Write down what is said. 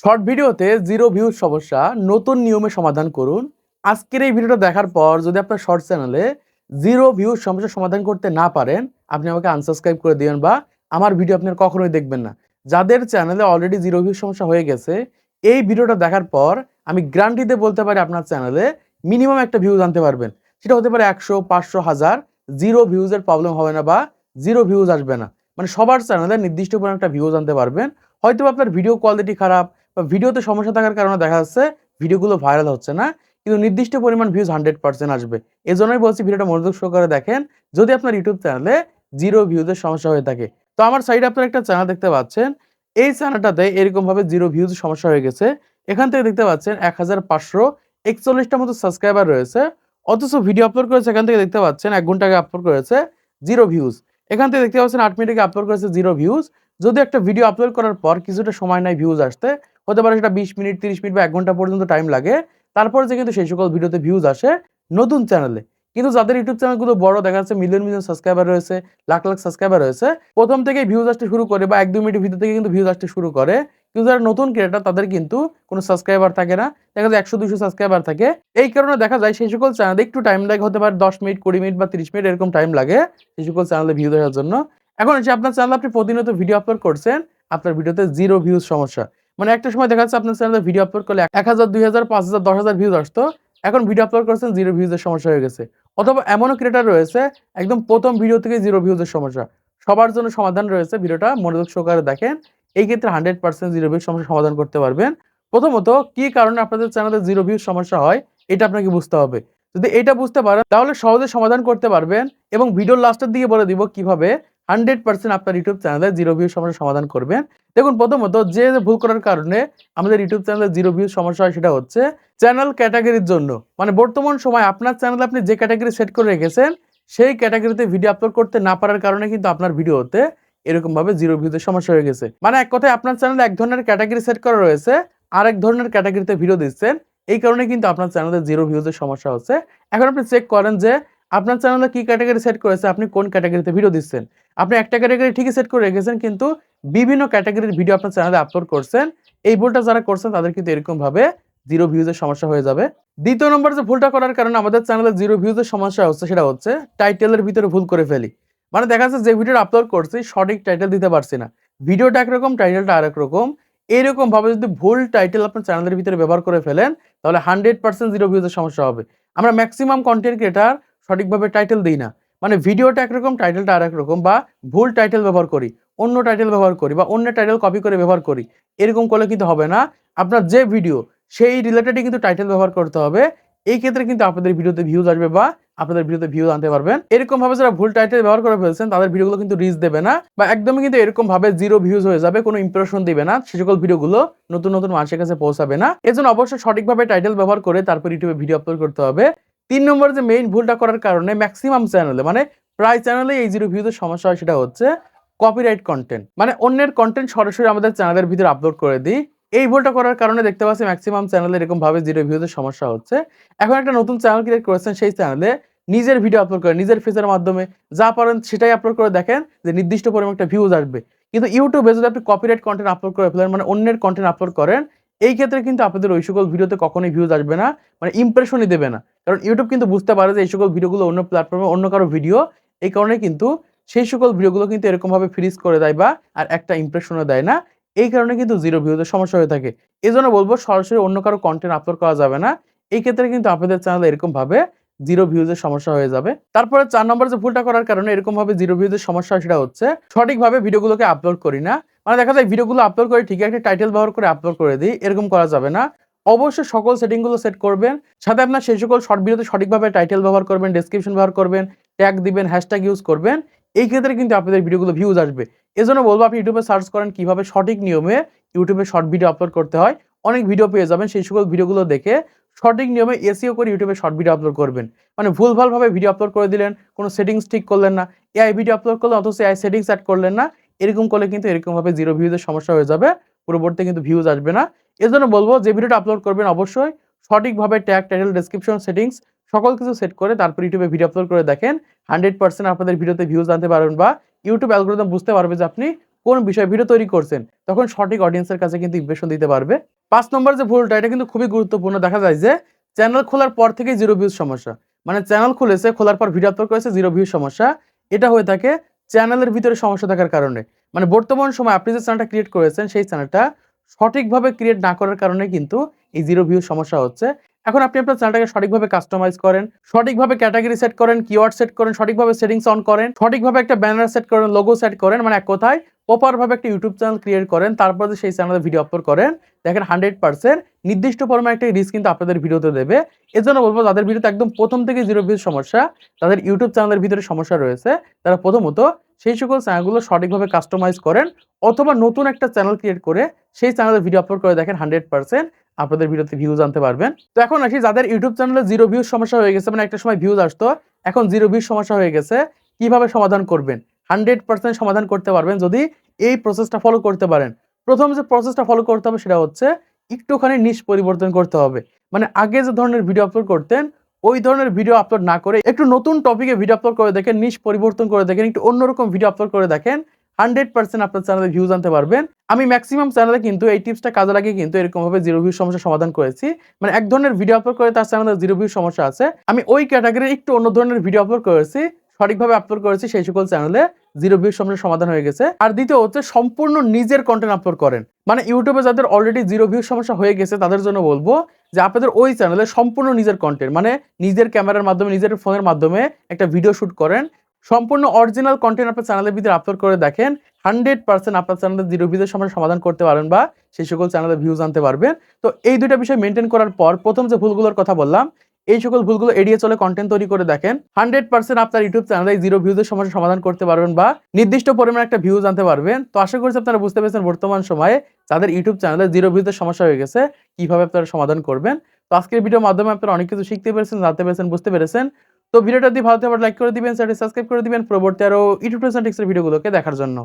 Short ভিডিওতে zero views সমস্যা নতুন নিয়মে সমাধান করুন। আজকের এই ভিডিওটা দেখার পর যদি আপনার শর্ট চ্যানেলে জিরো ভিউজ সমস্যা সমাধান করতে না পারেন, আপনি আমাকে আনসাবস্ক্রাইব করে দিবেন বা আমার ভিডিও আপনি আর কখনোই দেখবেন না। যাদের চ্যানেলে অলরেডি জিরো ভিউজ সমস্যা হয়ে গেছে, এই ভিডিওটা দেখার পর আমি গ্যারান্টি দিয়ে বলতে পারি আপনার চ্যানেলে মিনিমাম একটা ভিউজ আনতে পারবেন। সেটা হতে পারে 100, 500, 1000। জিরো ভিউজের প্রবলেম হবে না বা জিরো ভিউজ আসবে না। মানে সবার চ্যানেলে নির্দিষ্ট পরিমাণ একটা ভিউজ আনতে পারবেন। হয়তো আপনার ভিডিও কোয়ালিটি খারাপ বা ভিডিওতে সমস্যা থাকার কারণে দেখা যাচ্ছে ভিডিওগুলো ভাইরাল হচ্ছে না, কিন্তু নির্দিষ্ট পরিমাণ ভিউজ 100% আসবে। এজন্যই বলছি ভিডিওটা মনোযোগ সহকারে দেখেন যদি আপনার ইউটিউব চ্যানেলে জিরো ভিউজের সমস্যা হয়ে থাকে। তো আমার সাইডে আপনারা একটা চ্যানেল দেখতে পাচ্ছেন। এই চ্যানেলটাতে এরকমভাবে জিরো ভিউজের সমস্যা হয়ে গেছে। এখান থেকে দেখতে পাচ্ছেন 1541 টার মতো সাবস্ক্রাইবার রয়েছে। অথচ ভিডিও আপলোড করেছে এখান থেকে দেখতে পাচ্ছেন 1 ঘন্টা আগে আপলোড করেছে, জিরো ভিউজ। এখান থেকে দেখতে পাচ্ছেন 8 মিনিট আগে আপলোড করেছে, জিরো ভিউজ। যদি একটা ভিডিও আপলোড করার পর কিছুটা সময় নেয় ভিউজ আসতে, হতে পারে সেটা 20 মিনিট, 30 মিনিট বা 1 ঘন্টা পর্যন্ত টাইম লাগে। তারপরে যে কিন্তু সেই সকল ভিডিওতে ভিউজ আসে নতুন চ্যানেলে। কিন্তু যাদের ইউটিউব চ্যানেলগুলো বড়, দেখা যাচ্ছে মিলিয়ন, মিলিয়ন সাবস্ক্রাইবার রয়েছে, লাখ, লাখ সাবস্ক্রাইবার রয়েছে, ১ম থেকেই ভিউজ আসতে শুরু করে বা ১-২ মিনিটের ভিতর থেকে কিন্তু ভিউজ আসতে শুরু করে। কিন্তু যারা নতুন ক্রিয়েটর তাদের কিন্তু কোনো সাবস্ক্রাইবার থাকে না। দেখা যায় ১০০-২০০ সাবস্ক্রাইবার থাকে। এই কারণে দেখা যায় সেই সকল চ্যানেলে একটু টাইম লাগে, হতে পারে ১০ মিনিট, ২০ মিনিট বা ৩০ মিনিট এরকম টাইম লাগে সেই সকল চ্যানেলে ভিউজ আসার জন্য। এখন হচ্ছে আপনার চ্যানেলে আপনি প্রতিনিয়ত ভিডিও আপলোড করছেন, আপনার ভিডিওতে জিরো ভিউজ সমস্যা। মানে একটা সময় দেখা যাচ্ছে আপনার চ্যানেলে ভিডিও আপলোড করলে ১০০০, ২০০০, ৫০০০, ১০০০০ ভিউজ আসতো। এখন ভিডিও আপলোড করছেন, জিরো ভিউজের সমস্যা হয়ে গেছে। অথবা এমনও ক্রিয়েটর রয়েছে একদম ১ম ভিডিও থেকেই জিরো ভিউজের সমস্যা। সবার জন্য সমাধান রয়েছে, ভিডিওটা মনোযোগ সহকারে দেখেন। এই ক্ষেত্রে 100% জিরো ভিউজ সমস্যা সমাধান করতে পারবেন। প্রথমত কি কারণে আপনাদের চ্যানেলে জিরো ভিউজ সমস্যা হয় এটা আপনাকে বুঝতে হবে। যদি এটা বুঝতে পারেন তাহলে সহজে সমাধান করতে পারবেন এবং ভিডিওর লাস্টের দিকে বলে দিব কিভাবে 100% আপনার ইউটিউব চ্যানেলে জিরো ভিউজ সমস্যার সমাধান করবেন। দেখুন, প্রথমত যে ভুল করার কারণে আমাদের ইউটিউব চ্যানেলে জিরো ভিউজ সমস্যা হয় সেটা হচ্ছে চ্যানেল ক্যাটেগরির জন্য। মানে বর্তমান সময় আপনার চ্যানেলে আপনি যে ক্যাটেগরি সেট করে রেখেছেন সেই ক্যাটেগরিতে ভিডিও আপলোড করতে না পারার কারণে কিন্তু আপনার ভিডিওতে এরকমভাবে জিরো ভিউজের সমস্যা হয়ে গেছে। মানে এক কথায় আপনার চ্যানেলে এক ধরনের ক্যাটেগরি সেট করা রয়েছে, আরেক ধরনের ক্যাটেগরিতে ভিডিও দিচ্ছেন। এই কারণে কিন্তু আপনার চ্যানেলে জিরো ভিউজের সমস্যা হচ্ছে। এখন আপনি চেক করেন যে আপনার চ্যানেলে কি ক্যাটেগরি সেট করেছে, আপনি কোন ক্যাটেগরিতে ভিডিও দিচ্ছেন। আপনি একটা ক্যাটেগরি ঠিকই সেট করে রেখেছেন কিন্তু বিভিন্ন ক্যাটেগরির ভিডিও আপনার চ্যানেলে আপলোড করছেন। এই ভুলটা যারা করছেন তাদের কিন্তু এরকমভাবে জিরো ভিউজের সমস্যা হয়ে যাবে। দ্বিতীয় নম্বর যে ভুলটা করার কারণে আমাদের চ্যানেলে জিরো ভিউজের সমস্যা হচ্ছে সেটা হচ্ছে টাইটেলের ভিতরে ভুল করে ফেলি। মানে দেখা যাচ্ছে যে ভিডিওটা আপলোড করছি সঠিক টাইটেল দিতে পারছি না। ভিডিওটা একরকম, টাইটেলটা আরেক রকম। এইরকম ভাবে যদি ভুল টাইটেল আপনার চ্যানেলের ভিতরে ব্যবহার করে ফেলেন তাহলে 100% জিরো ভিউজের সমস্যা হবে। আমরা ম্যাক্সিমাম কনটেন্ট ক্রিয়েটর সঠিকভাবে টাইটেল দেই না। মানে ভিডিওটা একরকম, টাইটেলটা আরেক রকম, বা ভুল টাইটেল ব্যবহার করি, অন্য টাইটেল ব্যবহার করি বা অন্য টাইটেল কপি করে ব্যবহার করি। এরকম করলে কিন্তু হবে না। আপনার যে ভিডিও সেই রিলেটেডই কিন্তু টাইটেল ব্যবহার করতে হবে। এই ক্ষেত্রে কিন্তু আপনাদের ভিডিওতে ভিউজ আসবে বা আপনাদের ভিডিওতে ভিউজ আনতে পারবেন। এরকম ভাবে যারা ভুল টাইটেল ব্যবহার করে ফেলছেন তাদের ভিডিওগুলো কিন্তু রিচ দেবে না বা একদমই কিন্তু এরকম ভাবে জিরো ভিউজ হয়ে যাবে, কোনো ইমপ্রেশন দিবে না। সে সকল ভিডিওগুলো নতুন নতুন মানুষের কাছে পৌঁছাবে না। এজন্য অবশ্যই সঠিকভাবে টাইটেল ব্যবহার করে তারপর ইউটিউবে ভিডিও আপলোড করতে হবে। ৩ নম্বর যে মেইন ভুলটা করার কারণে ম্যাক্সিমাম চ্যানেলে, মানে প্রায় চ্যানেলে এই জিরো ভিউজের সমস্যা হয় সেটা হচ্ছে কপিরাইট কন্টেন্ট। মানে অন্যের কন্টেন্ট সরাসরি আমাদের চ্যানেলের ভিতরে আপলোড করে দিই। এই ভুলটা করার কারণে দেখতে পাচ্ছি ম্যাক্সিমাম চ্যানেলে এরকম ভাবে জিরো ভিউজের সমস্যা হচ্ছে। এখন একটা নতুন চ্যানেল ক্রিয়েট করেছেন, সেই চ্যানেলে নিজের ভিডিও আপলোড করেন, নিজের ফেসের মাধ্যমে যা পারেন সেটাই আপলোড করে দেখেন যে নির্দিষ্ট পরিমাণ একটা ভিউজ আসবে। কিন্তু ইউটিউবে যদি আপনি কপিরাইট কন্টেন্ট আপলোড করে ফেলেন, মানে অন্যের কন্টেন্ট আপলোড করেন, এই ক্ষেত্রে কিন্তু আপনাদের ওই সকল ভিডিওতে কখনোই ভিউজ আসবে না, মানে ইমপ্রেশনই দেবে না। কারণ ইউটিউব কিন্তু বুঝতে পারে যে এই সকল ভিডিওগুলো অন্য প্ল্যাটফর্মে অন্য কারো ভিডিও। এই কারণে কিন্তু সেই সকল ভিডিওগুলো কিন্তু এরকমভাবে ফ্রিজ করে দেয় বা আর একটা ইমপ্রেশনও দেয় না। এই কারণে কিন্তু জিরো ভিউজের সমস্যা হয়ে থাকে। এজন্য বলব সরাসরি অন্য কারো কনটেন্ট আপলোড করা যাবে না। এই ক্ষেত্রে কিন্তু আপনাদের চ্যানেলে এরকমভাবে জিরো ভিউজের সমস্যা হয়ে যাবে। তারপরে ৪ নম্বর যে ভুলটা করার কারণে এরকমভাবে জিরো ভিউজের সমস্যা হয় সেটা হচ্ছে সঠিকভাবে ভিডিওগুলোকে আপলোড করি না। মানে দেখা যায় ভিডিওগুলো আপলোড করে ঠিকই একটা টাইটেল ব্যবহার করে আপলোড করে দিই। এরকম করা যাবে না। অবশ্যই সকল সেটিং গুলো সেট করবেন। সাথে আপনার সেই সকল শর্ট ভিডিওতে সঠিকভাবে টাইটেল ব্যবহার করবেন, ডেসক্রিপশন ব্যবহার করবেন, ট্যাগ দিবেন, হ্যাশট্যাগ ইউজ করবেন। এই ক্ষেত্রে কিন্তু আপনাদের ভিডিওগুলো ভিউজ আসবে। এজন্য বলব আপনি ইউটিউবে সার্চ করেন কিভাবে সঠিক নিয়মে ইউটিউবে শর্ট ভিডিও আপলোড করতে হয়। অনেক ভিডিও পেয়ে যাবেন। সেই সকল ভিডিওগুলো দেখে সঠিক নিয়মে এসইও করে ইউটিউবে শর্ট ভিডিও আপলোড করবেন। মানে ভুলভালভাবে ভিডিও আপলোড করে দিলেন, কোনো সেটিংস ঠিক করলেন না। এআই ভিডিও আপলোড করলেন অথচ এআই সেটিংস এড করলেন না। এরকম করলে কিন্তু এরকমভাবে জিরো ভিউজের সমস্যা হয়ে যাবে। পরবর্তীতে কিন্তু ভিউজ আসবে না। এজন্য বলব যে ভিডিওটা আপলোড করবেন অবশ্যই সঠিকভাবে ট্যাগ, টাইটেল, ডেসক্রিপশন, সেটিংস সকল কিছু সেট করে তারপর ইউটিউবে ভিডিও আপলোড করে দেখেন। 100% আপনাদের ভিডিওতে ভিউজ আনতে পারবেন বা ইউটিউব অ্যালগরিদম বুঝতে পারবে যে আপনি কোন বিষয়ে ভিডিও তৈরি করছেন, তখন সঠিক অডিয়েন্সের কাছে কিন্তু ইমপ্রেশন দিতে পারবে। ৫ নম্বর যে ভুলটা, এটা কিন্তু খুবই গুরুত্বপূর্ণ। দেখা যায় যে চ্যানেল খোলার পর থেকেই 0 ভিউজ সমস্যা। মানে চ্যানেল খুলেছে, খোলার পর ভিডিও আপলোড করেছে, 0 ভিউজ সমস্যা। এটা হয়ে থাকে চ্যানেলের ভিতরে সমস্যা থাকার কারণে। মানে বর্তমান সময়ে আপনি যে চ্যানেলটা ক্রিয়েট করেছেন, সেই চ্যানেলটা সঠিকভাবে ক্রিয়েট না করার কারণে কিন্তু এই 0 ভিউজ সমস্যা হচ্ছে। এখন আপনি আপনার চ্যানেলটাকে সঠিকভাবে কাস্টমাইজ করেন, সঠিকভাবে ক্যাটেগরি সেট করেন, কিওয়ার্ড সেট করেন, সঠিকভাবে সেটিংস অন করেন, সঠিকভাবে একটা ব্যানার সেট করেন, লোগো সেট করেন। মানে এক কথায় প্রপার ভাবে একটা ইউটিউব চ্যানেল ক্রিয়েট করেন, তারপর যে সেই চ্যানেলে ভিডিও আপলোড করেন, দেখেন 100% নির্দিষ্ট পরিমাণে একটা রিচ কিন্তু আপনাদের ভিডিওতে দেবে। এজন্য বলবো, যাদের ভিডিওতে একদম প্রথম থেকে 0 ভিউজ সমস্যা, তাদের ইউটিউব চ্যানেলের ভিতরে সমস্যা রয়েছে, তারা প্রথমত সেই সকল চ্যানেলগুলো সঠিকভাবে কাস্টমাইজ করেন, অথবা নতুন একটা চ্যানেল ক্রিয়েট করে সেই চ্যানেলে ভিডিও আপলোড করে দেখেন, 100% আপনাদের ভিডিওতে ভিউজ আনতে পারবেন। তো এখন আসি, যাদের ইউটিউব চ্যানেলে 0 ভিউজ সমস্যা হয়ে গেছে, মানে একটা সময় ভিউজ আসতো, এখন 0 ভিউজ সমস্যা হয়ে গেছে, কিভাবে সমাধান করবেন? 100% সমাধান করতে পারবেন যদি এই প্রসেসটা ফলো করতে পারেন। প্রথম যে প্রসেসটা ফলো করতে হবে সেটা হচ্ছে একটুখানি নিশ পরিবর্তন করতে হবে। মানে আগে যে ধরনের ভিডিও আপলোড করতেন, ওই ধরনের ভিডিও আপলোড না করে একটু নতুন টপিকে ভিডিও আপলোড করে দেখেন, নিশ পরিবর্তন করে দেখেন, একটু অন্যরকম ভিডিও আপলোড করে দেখেন, 100% আপনার চ্যানেলে ভিউজ আনতে পারবেন। আমি ম্যাক্সিমাম চ্যানেলে কিন্তু এই টিপসটা কাজে লাগিয়ে কিন্তু এরকমভাবে 0 ভিউজ সমস্যার সমাধান করেছি। মানে এক ধরনের ভিডিও আপলোড করে তার চ্যানেলে 0 ভিউজ সমস্যা আছে, আমি ওই ক্যাটাগরির একটু অন্য ধরনের ভিডিও আপলোড করেছি, সঠিকভাবে আপলোড করেছি, সেই সকল চ্যানেলে 0 ভিউজ সমস্যার সমাধান হয়ে গেছে। আর দ্বিতীয় হচ্ছে সম্পূর্ণ নিজের কন্টেন্ট আপলোড করেন। মানে ইউটিউবে যাদের অলরেডি 0 ভিউজ সমস্যা হয়ে গেছে, তাদের জন্য বলবো যে আপনাদের ওই চ্যানেলে সম্পূর্ণ নিজের কন্টেন্ট, মানে নিজের ক্যামেরার মাধ্যমে, নিজের ফোনের মাধ্যমে একটা ভিডিও শুট করেন, সম্পূর্ণ অরিজিনাল কন্টেন্ট আপনার চ্যানেলের ভিতরে আপলোড করে দেখেন, 100% আপনার চ্যানেলে 0 ভিউজের সমস্যার সমাধান করতে পারবেন বা সেই সকল চ্যানেলে ভিউজ আনতে পারবেন। তো এই দুইটা বিষয় মেনটেন করার পর প্রথম যে ভুলগুলোর কথা বললাম, এই সকল ভুলগুলো এড়িয়ে চলে কন্টেন্ট তৈরি করে দেখেন, 100% আপনার ইউটিউব চ্যানেলে 0 ভিউজের সমস্যার সমাধান করতে পারবেন বা নির্দিষ্ট পরিমাণে একটা ভিউজ আনতে পারবেন। তো আশা করছি আপনারা বুঝতে পেরেছেন বর্তমান সময়ে যাদের ইউটিউব চ্যানেলে 0 ভিউজের সমস্যা হয়ে গেছে, কিভাবে আপনারা সমাধান করবেন। তো আজকের ভিডিওর মাধ্যমে আপনারা অনেক কিছু শিখতে পেরেছেন, জানতে পেরেছেন, বুঝতে পেরেছেন। তো ভিডিওটা যদি ভালো লাগে লাইক করে দিবেন, চ্যানেলটি সাবস্ক্রাইব করে দিবেন পরবর্তী আরো ইউটিউব টিপস এর ভিডিওগুলোকে দেখার জন্য।